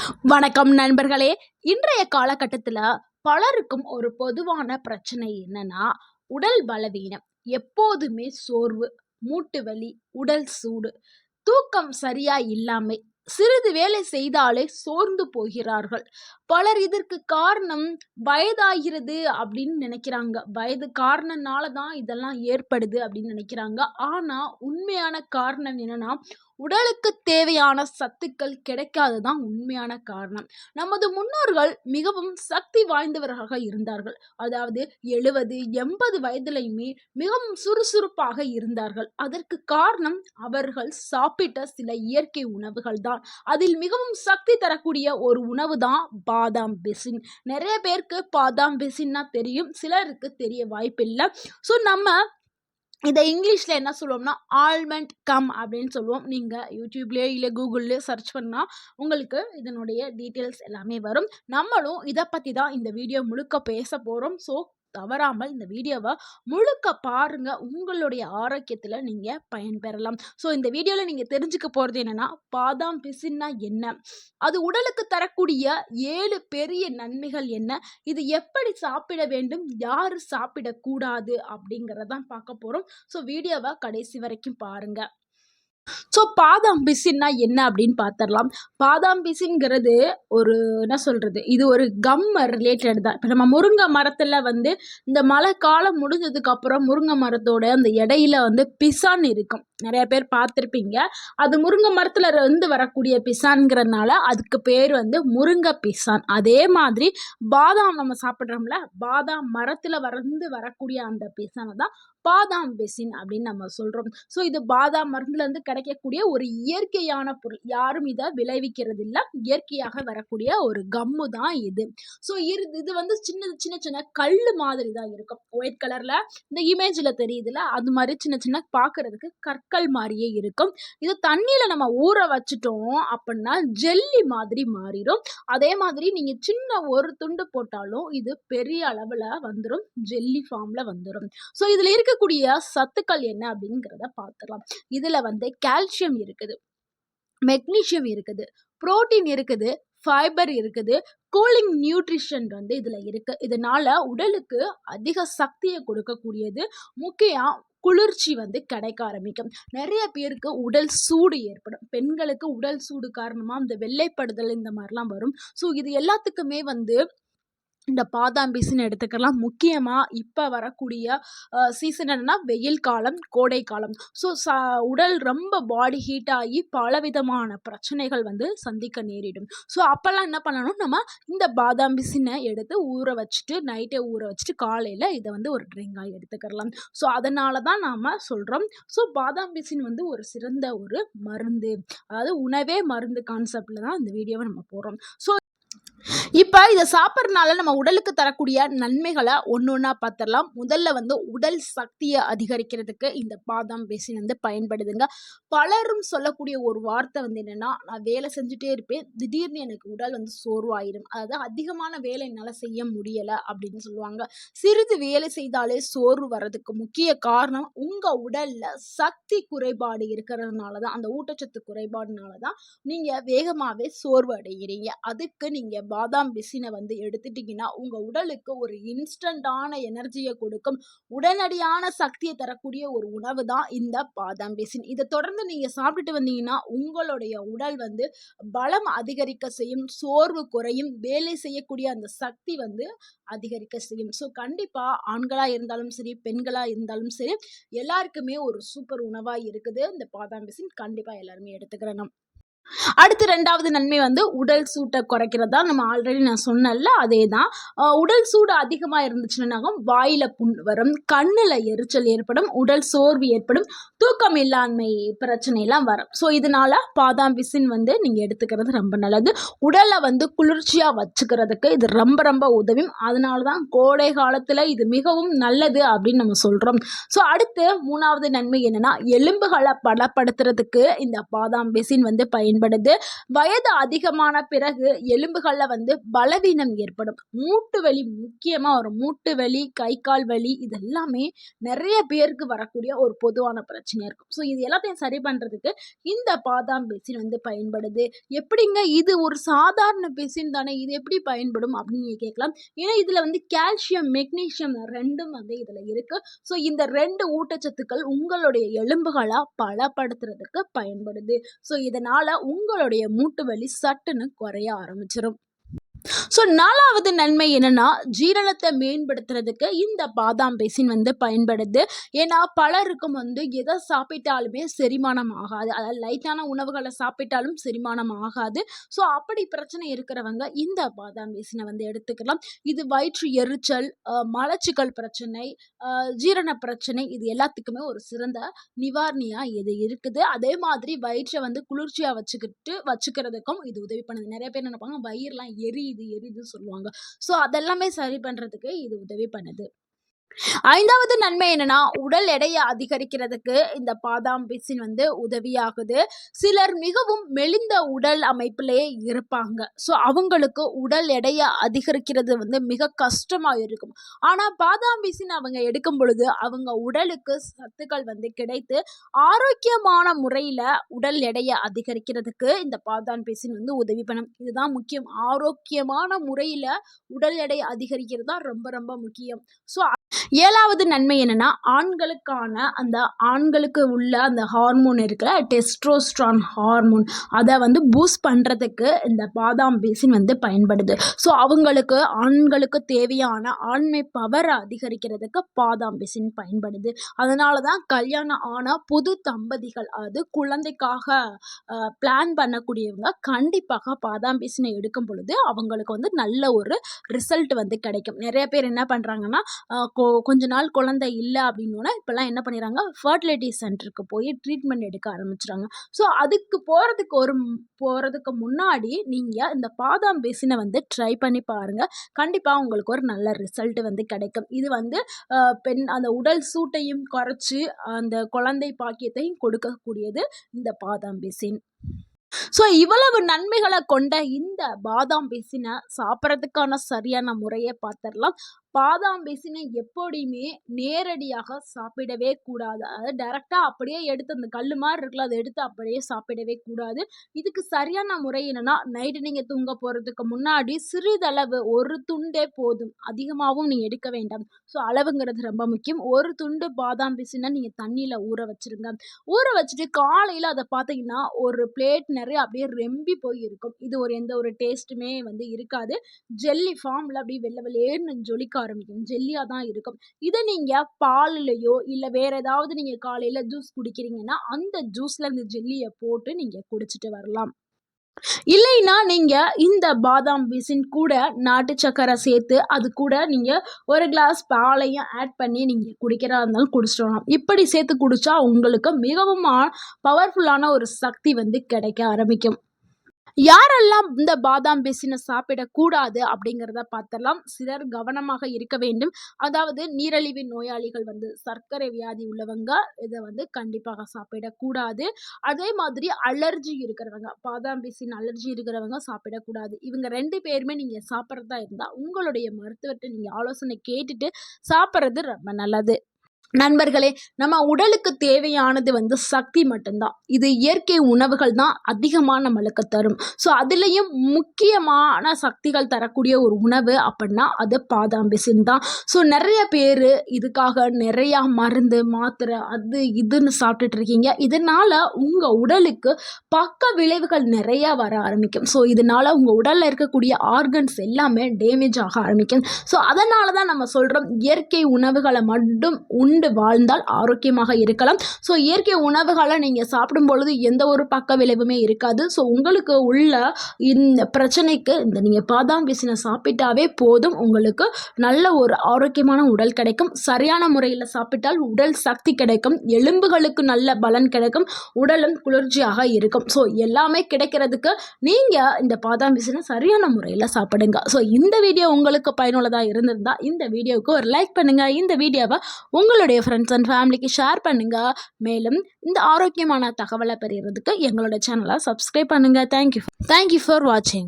வணக்கம் நண்பர்களே. இன்றைய காலகட்டத்தில் பலருக்கும் ஒரு பொதுவான பிரச்சனை என்னன்னா, உடல் பலவீனம், எப்போதுமே சோர்வு, மூட்டு வலி, உடல் சூடு, தூக்கம் சரியா இல்லாமை, சிறிது வேலை செய்தாலே சோர்ந்து போகிறார்கள். பலர் இதற்கு காரணம் வயதாகிறது அப்படின்னு நினைக்கிறாங்க. வயது காரணனால தான் இதெல்லாம் ஏற்படுது அப்படின்னு நினைக்கிறாங்க. ஆனா உண்மையான காரணம் என்னன்னா, உடலுக்கு தேவையான சத்துக்கள் கிடைக்காததான் உண்மையான காரணம். நமது முன்னோர்கள் மிகவும் சக்தி வாய்ந்தவர்களாக இருந்தார்கள். அதாவது 70, 80 வயதிலையுமே மிகவும் சுறுசுறுப்பாக இருந்தார்கள். அதற்கு காரணம் அவர்கள் சாப்பிட்ட சில இயற்கை உணவுகள் தான். அதில் மிகவும் சக்தி தரக்கூடிய ஒரு உணவு தான் பாதாம் பிசின். நிறைய பேருக்கு பாதாம் பிசின்னா தெரியும், சிலருக்கு தெரிய வாய்ப்பில்லை. ஸோ நம்ம இதை இங்கிலீஷில் என்ன சொல்லுவோம்னா ஆல்மண்ட் கம் அப்படின்னு சொல்லுவோம். நீங்கள் யூடியூப்லேயோ இல்லை கூகுள்லேயோ சர்ச் பண்ணால் உங்களுக்கு இதனுடைய டீட்டெயில்ஸ் எல்லாமே வரும். நம்மளும் இதை பற்றி தான் இந்த வீடியோ முழுக்க பேச போகிறோம். ஸோ தவறாமல் இந்த வீடியோவை முழுக்க பாருங்க, உங்களுடைய ஆரோக்கியத்தில் நீங்கள் பயன்பெறலாம். ஸோ இந்த வீடியோவில் நீங்கள் தெரிஞ்சுக்க போகிறது என்னென்னா, பாதாம் பிசின்னா என்ன, அது உடலுக்கு தரக்கூடிய 7 பெரிய நன்மைகள் என்ன, இது எப்படி சாப்பிட வேண்டும், யார் சாப்பிடக்கூடாது அப்படிங்கிறதான் பார்க்க போகிறோம். ஸோ வீடியோவை கடைசி வரைக்கும் பாருங்க. ஸோ பாதாம் பிசின்னா என்ன அப்படின்னு பார்த்துடலாம். பாதாம் பிசின்ங்கிறது ஒரு என்ன சொல்கிறது, இது ஒரு கம் ரிலேட்டட் தான். இப்போ நம்ம முருங்கை மரத்தில் இந்த மழை காலம் முடிஞ்சதுக்கப்புறம் முருங்கை மரத்தோட அந்த இடையில பிசான் இருக்கும். நிறைய பேர் பார்த்துருப்பீங்க. அது முருங்கை மரத்தில் வரக்கூடிய பிசான்ங்கிறதுனால அதுக்கு பேர் முருங்கை பிசான். அதே மாதிரி பாதாம் நம்ம சாப்பிட்றோம்ல, பாதாம் மரத்தில் வரக்கூடிய அந்த பிசானை தான் பாதாம் பிசின் அப்படின்னு நம்ம சொல்கிறோம். ஸோ இது பாதாம் மருந்துலேருந்து கிடைக்கக்கூடிய ஒரு இயற்கையான பொருள். யாரும் இதை விளைவிக்கிறது இல்லை, இயற்கையாக வரக்கூடிய ஒரு கம்மு தான் இது. ஸோ இது சின்ன சின்ன சின்ன கல் மாதிரி தான் இருக்கும். ஒயிட் கலரில் இந்த இமேஜில் தெரியுதுல, அது மாதிரி சின்ன சின்ன பார்க்குறதுக்கு கற்கள் மாதிரியே இருக்கும். இது தண்ணியில் நம்ம ஊற வச்சுட்டோம் அப்படின்னா ஜெல்லி மாதிரி மாறிடும். அதே மாதிரி நீங்கள் சின்ன ஒரு துண்டு போட்டாலும் இது பெரிய அளவில் வந்துடும், ஜெல்லி ஃபார்மில் வந்துடும். ஸோ இதில் இருக்கக்கூடிய சத்துக்கள் என்ன அப்படிங்கிறத பார்த்துக்கலாம். இதில் கால்சியம் இருக்குது, மெக்னீசியம் இருக்குது, புரோட்டீன் இருக்குது, ஃபைபர் இருக்குது, கூலிங் நியூட்ரிஷன் இதில் இருக்குது. இதனால உடலுக்கு அதிக சக்தியை கொடுக்கக்கூடியது. முக்கியம் குளிர்ச்சி கிடைக்க ஆரம்பிக்கும். நிறைய பேருக்கு உடல் சூடு ஏற்படும். பெண்களுக்கு உடல் சூடு காரணமாக இந்த வெள்ளைப்படுதல் இந்த மாதிரிலாம் வரும். ஸோ இது எல்லாத்துக்குமே இந்த பாதாம் பிசின் எடுத்துக்கலாம். முக்கியமாக இப்போ வரக்கூடிய சீசன் என்னன்னா வெயில் காலம், கோடை காலம். ஸோ உடல் ரொம்ப பாடி ஹீட் ஆகி பலவிதமான பிரச்சனைகள் சந்திக்க நேரிடும். ஸோ அப்போல்லாம் என்ன பண்ணணும், நம்ம இந்த பாதாம் பிசினை எடுத்து ஊற வச்சுட்டு நைட்டே ஊற வச்சுட்டு காலையில் இதை ஒரு ட்ரிங்காக எடுத்துக்கலாம். ஸோ அதனால தான் நாம் சொல்கிறோம். ஸோ பாதாம் பிசின் ஒரு சிறந்த ஒரு மருந்து, அதாவது உணவே மருந்து கான்செப்டில் தான் இந்த வீடியோவை நம்ம போடுறோம். ஸோ இப்போ இதை சாப்பிட்றதுனால நம்ம உடலுக்கு தரக்கூடிய நன்மைகளை ஒன்று ஒன்றா பார்த்துடலாம். முதல்ல உடல் சக்தியை அதிகரிக்கிறதுக்கு இந்த பாதாம் பிசின் பயன்படுதுங்க. பலரும் சொல்லக்கூடிய ஒரு வார்த்தை என்னென்னா, நான் வேலை செஞ்சுட்டே இருப்பேன், திடீர்னு எனக்கு உடல் சோர்வாயிடும், அதாவது அதிகமான வேலை என்னால் செய்ய முடியலை அப்படின்னு சொல்லுவாங்க. சிறிது வேலை செய்தாலே சோர்வு வர்றதுக்கு முக்கிய காரணம் உங்கள் உடலில் சக்தி குறைபாடு இருக்கிறதுனால தான், அந்த ஊட்டச்சத்து குறைபாடுனால தான் நீங்கள் வேகமாகவே சோர்வு அடைகிறீங்க. அதுக்கு நீங்கள் பாதாம் பிசினை எடுத்துட்டீங்கன்னா உங்கள் உடலுக்கு ஒரு இன்ஸ்டன்டான எனர்ஜியை கொடுக்கும், உடனடியான சக்தியை தரக்கூடிய ஒரு உணவு தான் இந்த பாதாம் பிசின். இதை தொடர்ந்து நீங்கள் சாப்பிட்டுட்டு வந்தீங்கன்னா உங்களுடைய உடல் பலம் அதிகரிக்க செய்யும், சோர்வு குறையும், வேலை செய்யக்கூடிய அந்த சக்தி அதிகரிக்க செய்யும். ஸோ கண்டிப்பாக ஆண்களாக இருந்தாலும் சரி, பெண்களாக இருந்தாலும் சரி, எல்லாருக்குமே ஒரு சூப்பர் உணவாக இருக்குது இந்த பாதாம் பிசின். கண்டிப்பாக எல்லாருமே எடுத்துக்கிறேன். அடுத்து 2வது நன்மை உடல் சூட்டை குறைக்கிறது தான். நம்ம ஆல்ரெடி நான் சொன்னேன்ல, அதே தான். உடல் சூடு அதிகமாக இருந்துச்சுன்னா வாயில் புண் வரும், கண்ணில் எரிச்சல் ஏற்படும், உடல் சோர்வு ஏற்படும், தூக்கம் இல்லாமை பிரச்சனைலாம் வரும். ஸோ இதனால் பாதாம் பிசின் நீங்கள் எடுத்துக்கிறது ரொம்ப நல்லது. உடலை குளிர்ச்சியாக வச்சுக்கிறதுக்கு இது ரொம்ப ரொம்ப உதவும். அதனால தான் கோடை காலத்தில் இது மிகவும் நல்லது அப்படின்னு நம்ம சொல்கிறோம். ஸோ அடுத்து 3வது நன்மை என்னென்னா, எலும்புகளை பலப்படுத்துறதுக்கு இந்த பாதாம் பிசின் பயன்படுது. பயன்படுது. வயது அதிகமான பிறகு எலும்புகள்ல பலவீனம் ஏற்படும். மூட்டு வலி முக்கியமா வரும். மூட்டு வலி, கை கால் வலி இதெல்லாமே நிறைய பேருக்கு வரக்கூடிய ஒரு பொதுவான பிரச்சனையா இருக்கும். ஸோ இது எல்லாத்தையும் சரி பண்றதுக்கு இந்த பாதாம் பிசின் பயன்படுது. எப்படிங்க இது ஒரு சாதாரண பிசின் தானே, இது எப்படி பயன்படும் அப்படின்னு நீங்க கேட்கலாம். ஏன்னா இதுல கால்சியம், மெக்னீசியம் ரெண்டும் இதுல இருக்கு. ஸோ இந்த 2 ஊட்டச்சத்துக்கள் உங்களுடைய எலும்புகளை பலப்படுத்துறதுக்கு பயன்படுது. ஸோ இதனால உங்களுடைய மூட்டு வலி சட்டுன்னு குறைய ஆரம்பிச்சிடும். ஸோ 4வது நன்மை என்னன்னா, ஜீரணத்தை மேம்படுத்துறதுக்கு இந்த பாதாம் பிசின் பயன்படுது. ஏன்னா பலருக்கும் எதை சாப்பிட்டாலுமே செரிமானம் ஆகாது. அதாவது லைட்டான உணவுகளை சாப்பிட்டாலும் செரிமானம் ஆகாது. ஸோ அப்படி பிரச்சனை இருக்கிறவங்க இந்த பாதாம் பிசினை எடுத்துக்கலாம். இது வயிற்று எரிச்சல், மலச்சிக்கல் பிரச்சனை, ஜீரண பிரச்சனை இது எல்லாத்துக்குமே ஒரு சிறந்த நிவாரணியா இது இருக்குது. அதே மாதிரி வயிற்றை குளிர்ச்சியா வச்சுக்கிறதுக்கும் இது உதவி பண்ணுது. நிறைய பேர் நினைப்பாங்க வயிறுலாம் எரியுதுன்னு சொல்லுவாங்க. ஸோ அதெல்லாமே சரி பண்றதுக்கு இது உதவி பண்ணுது. 5வது நன்மை என்னன்னா, உடல் எடையை அதிகரிக்கிறதுக்கு இந்த பாதாம் பிசின் உதவியாகுது. சிலர் மிகவும் மெலிந்த உடல் அமைப்பிலே இருப்பாங்க. ஸோ அவங்களுக்கு உடல் எடையை அதிகரிக்கிறது மிக கஷ்டமா இருக்கும். ஆனா பாதாம் பிசின் அவங்க எடுக்கும் பொழுது அவங்க உடலுக்கு சத்துக்கள் கிடைத்து ஆரோக்கியமான முறையில உடல் எடையை அதிகரிக்கிறதுக்கு இந்த பாதாம் பிசின் உதவி பண்ணும். இதுதான் முக்கியம். ஆரோக்கியமான முறையில உடல் எடை அதிகரிக்கிறது தான் ரொம்ப ரொம்ப முக்கியம். ஸோ 7வது நன்மை என்னன்னா, ஆண்களுக்கு உள்ள அந்த ஹார்மோன் இருக்குல்ல, டெஸ்டோஸ்டெரான் ஹார்மோன், அதை பூஸ்ட் பண்றதுக்கு இந்த பாதாம் பிசின் பயன்படுது. ஸோ ஆண்களுக்கு தேவையான ஆண்மை பவரை அதிகரிக்கிறதுக்கு பாதாம் பிசின் பயன்படுது. அதனால தான் கல்யாணம் ஆன புது தம்பதிகள், அது குழந்தைக்காக பிளான் பண்ணக்கூடியவங்க கண்டிப்பாக பாதாம் பிசினை எடுக்கும் பொழுது அவங்களுக்கு நல்ல ஒரு ரிசல்ட் கிடைக்கும். நிறைய பேர் என்ன பண்றாங்கன்னா, கொஞ்ச நாள் குழந்தை இல்லை அப்படின்னோன்னா இப்போல்லாம் என்ன பண்ணிடுறாங்க, ஃபர்டிலிட்டி சென்டருக்கு போய் ட்ரீட்மெண்ட் எடுக்க ஆரம்பிச்சிடுறாங்க. ஸோ அதுக்கு போகிறதுக்கு முன்னாடி நீங்கள் இந்த பாதாம் பிசினை ட்ரை பண்ணி பாருங்கள். கண்டிப்பாக உங்களுக்கு ஒரு நல்ல ரிசல்ட் கிடைக்கும். இது அந்த உடல் சூட்டையும் குறைச்சி அந்த குழந்தை பாக்கியத்தையும் கொடுக்கக்கூடியது இந்த பாதாம் பிசின். ஸோ இவ்வளவு நன்மைகளை கொண்ட இந்த பாதாம் பிசினை சாப்பிட்றதுக்கான சரியான முறையை பார்த்துடலாம். பாதாம் பிசினை எப்படியுமே நேரடியாக சாப்பிடவே கூடாது. அதாவது டைரெக்டாக அப்படியே எடுத்து அந்த கல் மாதிரி இருக்குல்ல, அதை எடுத்து அப்படியே சாப்பிடவே கூடாது. இதுக்கு சரியான முறை என்னன்னா, நைட்டு நீங்கள் தூங்க போகிறதுக்கு முன்னாடி சிறிதளவு ஒரு துண்டே போதும். அதிகமாகவும் நீங்கள் எடுக்க வேண்டாம். ஸோ அளவுங்கிறது ரொம்ப முக்கியம். ஒரு துண்டு பாதாம் பிசினை நீங்கள் தண்ணியில் ஊற வச்சுருங்க. ஊற வச்சுட்டு காலையில் அதை பார்த்தீங்கன்னா ஒரு பிளேட் நிறைய அப்படியே ரெம்பி போய் இருக்கும். இது எந்த ஒரு டேஸ்ட்டுமே இருக்காது. ஜெல்லி ஃபார்மில் அப்படியே வெள்ளை வெள்ளேன்னு ஜொலிக்க ஆரம்பிக்கும். ஜெல்லியா தான் இருக்கும். இதை நீங்க பால்லையோ இல்ல வேற ஏதாவது நீங்க காலையில ஜூஸ் குடிக்கிறீங்கன்னா அந்த ஜூஸ்ல இந்த ஜெல்லியை போட்டு நீங்க குடிச்சிட்டு வரலாம். இல்லைன்னா நீங்க இந்த பாதாம் பிசின் கூட நாட்டு சக்கரை சேர்த்து அது கூட நீங்க ஒரு கிளாஸ் பாலையும் ஆட் பண்ணி நீங்க குடிக்கிறதா இருந்தாலும் குடிச்சிட்டு வரலாம். இப்படி சேர்த்து குடிச்சா உங்களுக்கு மிகவும் பவர்ஃபுல்லான ஒரு சக்தி கிடைக்க ஆரம்பிக்கும். யாரெல்லாம் இந்த பாதாம் பிசினை சாப்பிடக்கூடாது அப்படிங்கிறத பார்த்தலாம். சிலர் கவனமாக இருக்க வேண்டும். அதாவது நீரிழிவு நோயாளிகள், சர்க்கரை வியாதி உள்ளவங்க இதை கண்டிப்பாக சாப்பிடக்கூடாது. அதே மாதிரி அலர்ஜி இருக்கிறவங்க, பாதாம் பிசின் அலர்ஜி இருக்கிறவங்க சாப்பிடக்கூடாது. இவங்க 2 பேருமே நீங்கள் சாப்பிட்றதா இருந்தால் உங்களுடைய மருத்துவர்கிட்ட நீங்கள் ஆலோசனை கேட்டுட்டு சாப்பிட்றது ரொம்ப நல்லது. நண்பர்களே, நம்ம உடலுக்கு தேவையானது சக்தி மட்டும்தான். இது இயற்கை உணவுகள் தான் அதிகமாக நம்மளுக்கு தரும். ஸோ அதுலேயும் முக்கியமான சக்திகள் தரக்கூடிய ஒரு உணவு அப்படின்னா அது பாதாம் பிசின் தான். ஸோ நிறைய பேர் இதுக்காக நிறையா மருந்து மாத்திரை அது இதுன்னு சாப்பிட்டுட்டு இருக்கீங்க. இதனால் உங்கள் உடலுக்கு பக்க விளைவுகள் நிறையா வர ஆரம்பிக்கும். ஸோ இதனால் உங்கள் உடலில் இருக்கக்கூடிய ஆர்கன்ஸ் எல்லாமே டேமேஜ் ஆக ஆரம்பிக்கும். ஸோ அதனால தான் நம்ம சொல்கிறோம், இயற்கை உணவுகளை மட்டும் வாழ்ந்தால் ஆரோக்கியமாக இருக்கலாம். ஸோ இயற்கை உணவுகளை நீங்கள் சாப்பிடும் பொழுது எந்த ஒரு பக்க விளைவுமே இருக்காது. ஸோ உங்களுக்கு உள்ள இந்த பிரச்சனைக்கு நீங்கள் பாதாம் பிசினை சாப்பிட்டாவே போதும். உங்களுக்கு நல்ல ஒரு ஆரோக்கியமான உடல் கிடைக்கும். சரியான முறையில் சாப்பிட்டால் உடல் சக்தி கிடைக்கும், எலும்புகளுக்கு நல்ல பலன் கிடைக்கும், உடலும் குளிர்ச்சியாக இருக்கும். ஸோ எல்லாமே கிடைக்கிறதுக்கு நீங்கள் இந்த பாதாம் பிசினை சரியான முறையில் சாப்பிடுங்க. ஸோ இந்த வீடியோ உங்களுக்கு பயனுள்ளதாக இருந்திருந்தால் இந்த வீடியோவுக்கு ஒரு லைக் பண்ணுங்கள். இந்த வீடியோவை உங்களுடைய உங்களுடைய ஃப்ரெண்ட்ஸ் அண்ட் ஃபேமிலிக்கு ஷேர் பண்ணுங்கள். மேலும் இந்த ஆரோக்கியமான தகவலை பெறுறதுக்கு எங்களோட சேனலை சப்ஸ்கிரைப் பண்ணுங்கள். தேங்க்யூ ஃபார் வாட்சிங்.